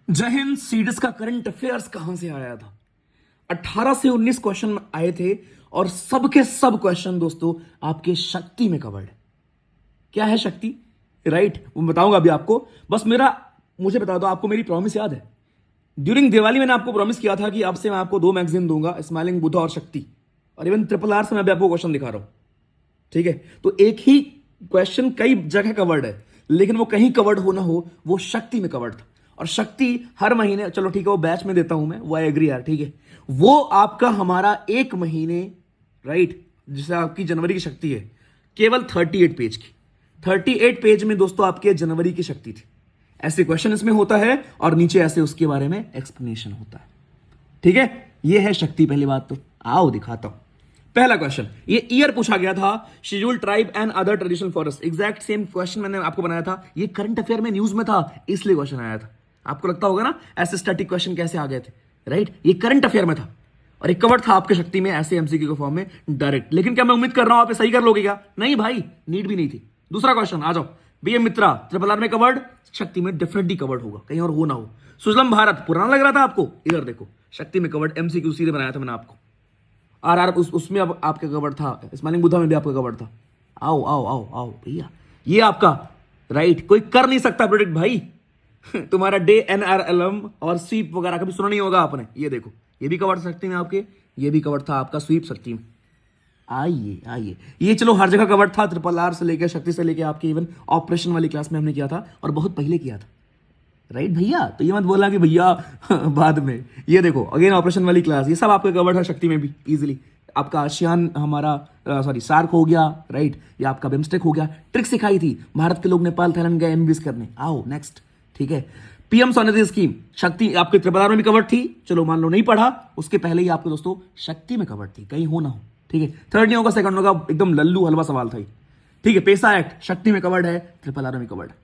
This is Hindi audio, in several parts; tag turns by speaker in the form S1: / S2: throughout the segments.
S1: जय हिंद। सीडीएस का करंट अफेयर्स कहां से आया था? 18 से 19 क्वेश्चन आए थे और सबके सब क्वेश्चन दोस्तों आपके शक्ति में कवर्ड है। क्या है शक्ति? राइट, वो बताऊंगा अभी आपको। बस मुझे बता दो, आपको मेरी प्रॉमिस याद है? ड्यूरिंग दिवाली मैंने आपको प्रॉमिस किया था कि अब से मैं आपको 2 मैगजीन दूंगा, स्माइलिंग बुद्धा और शक्ति, और इवन ट्रिपल आर से मैं भी आपको क्वेश्चन दिखा रहा हूं। ठीक है, तो एक ही क्वेश्चन कई जगह कवर्ड है, लेकिन वो कहीं कवर्ड हो ना हो, वो शक्ति में कवर्ड था। और शक्ति हर महीने, चलो ठीक है वो बैच में देता हूं मैं, वो आई एग्री यार, ठीक है। वो आपका हमारा एक महीने, राइट, जिसे आपकी जनवरी की शक्ति है, केवल 38 पेज की। 38 पेज में दोस्तों आपके जनवरी की शक्ति थी। ऐसे क्वेश्चन इसमें होता है और नीचे ऐसे उसके बारे में एक्सप्लेनेशन होता है। ठीक है, ये है शक्ति। पहली बात तो आओ दिखाता हूं। पहला क्वेश्चन, ये ईयर पूछा गया था, scheduled tribe and other traditional forest. Exact same question मैंने आपको बनाया था, ये करंट अफेयर में न्यूज में था, इसलिए क्वेश्चन आया था। आपको लगता होगा ना ऐसे स्टैटिक क्वेश्चन कैसे आ गए थे, राइट? ये करंट अफेयर में था और एक कवर था आपके शक्ति में, ऐसे एमसीक्यू के फॉर्म में डायरेक्ट। लेकिन क्या मैं उम्मीद कर रहा हूं आप सही कर लोगे क्या? नहीं भाई, नीड भी नहीं थी। दूसरा क्वेश्चन आ जाओ। बीएम मित्रा ट्रिपल आर में कवर्ड, शक्ति में डेफिनेटली कवर्ड होगा, कहीं और हो ना हो। सुजलम भारत पुराना लग रहा था आपको, इधर देखो, शक्ति में कवर्ड, एमसीक्यू सीधे बनाया था मैंने आपको। आर उसमें अब आपका कवर्ड था, स्माइलिंग बुद्धा में भी आपका कवर्ड था। आओ आओ आओ आओ भैया, ये आपका, राइट, कोई कर नहीं सकता प्रोडिक्ट भाई। तुम्हारा डे एनआरएलएम और स्वीप वगैरह कभी सुना नहीं होगा आपने। ये देखो, ये भी कवर्ड शक्ति में आपके, ये भी कवर्ड था आपका स्वीप शक्ति में। आइए आइए, ये चलो हर जगह कवर्ड था, ट्रिपल आर से लेकर शक्ति से लेकर आपके इवन ऑपरेशन वाली क्लास में हमने किया था, और बहुत पहले किया था, राइट भैया? तो ये मत बोलना कि भैया बाद में। ये देखो अगेन ऑपरेशन वाली क्लास, ये सब आपके कवर्ड है शक्ति में भी इजीली। आपका आशियान हमारा, सॉरी सार्क हो गया, राइट, या आपका बिम्स्टेक हो गया। ट्रिक सिखाई थी, भारत के लोग नेपाल थाईलैंड गए एमबीबीएस करने। आओ नेक्स्ट, ठीक है। पीएम स्वनिधि स्कीम, शक्ति आपके ट्रिपल आर में भी कवर्ड थी, चलो मान लो नहीं पढ़ा, उसके पहले ही आपके दोस्तों शक्ति में कवर्ड थी, कहीं हो ना हो। ठीक है, थर्ड नहीं होगा, सेकंड होगा, एकदम लल्लू हलवा सवाल था। ठीक है, पैसा एक्ट शक्ति में कवर्ड है, ट्रिपल आर में कवर्ड है।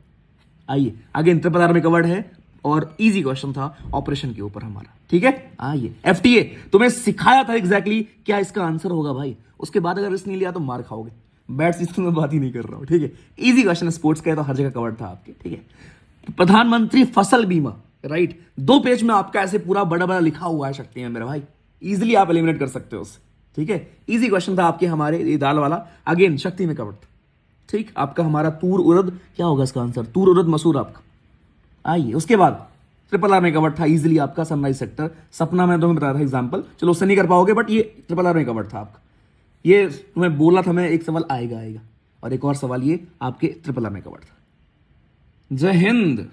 S1: आइए आगे, ट्रिपल आर में कवर्ड है और इजी क्वेश्चन था ऑपरेशन के ऊपर हमारा। ठीक है, आइए एफटीए, तुम्हें सिखाया था एग्जैक्टली क्या इसका आंसर होगा भाई। उसके बाद अगर रिस्क नहीं लिया तो मार खाओगे। बैट चीज तो मैं बात ही नहीं कर रहा हूं। ठीक है, इजी क्वेश्चन, स्पोर्ट्स का है तो हर जगह कवर्ड था आपके। ठीक है, प्रधानमंत्री फसल बीमा, राइट, 2 पेज में आपका ऐसे पूरा बड़ा बड़ा लिखा हुआ है शक्ति में मेरा भाई, इजिली आप एलिमिनेट कर सकते हो उससे। ठीक है, इजी क्वेश्चन था आपके हमारे, ये दाल वाला अगेन शक्ति में कवर्ड था। ठीक, आपका हमारा तूर उड़द, क्या होगा इसका आंसर? तूर उड़द मसूर आपका। आइए उसके बाद ट्रिपल आर में कवर्ड था इजीली आपका सनराइज सेक्टर। सपना में तुम्हें बताया था एग्जांपल, चलो उससे नहीं कर पाओगे, बट ये ट्रिपल आर में कवर्ड था आपका। ये तुम्हें बोला था मैं, एक सवाल आएगा आएगा, और एक और सवाल ये आपके ट्रिपल आर में कवर्ड था। जय हिंद।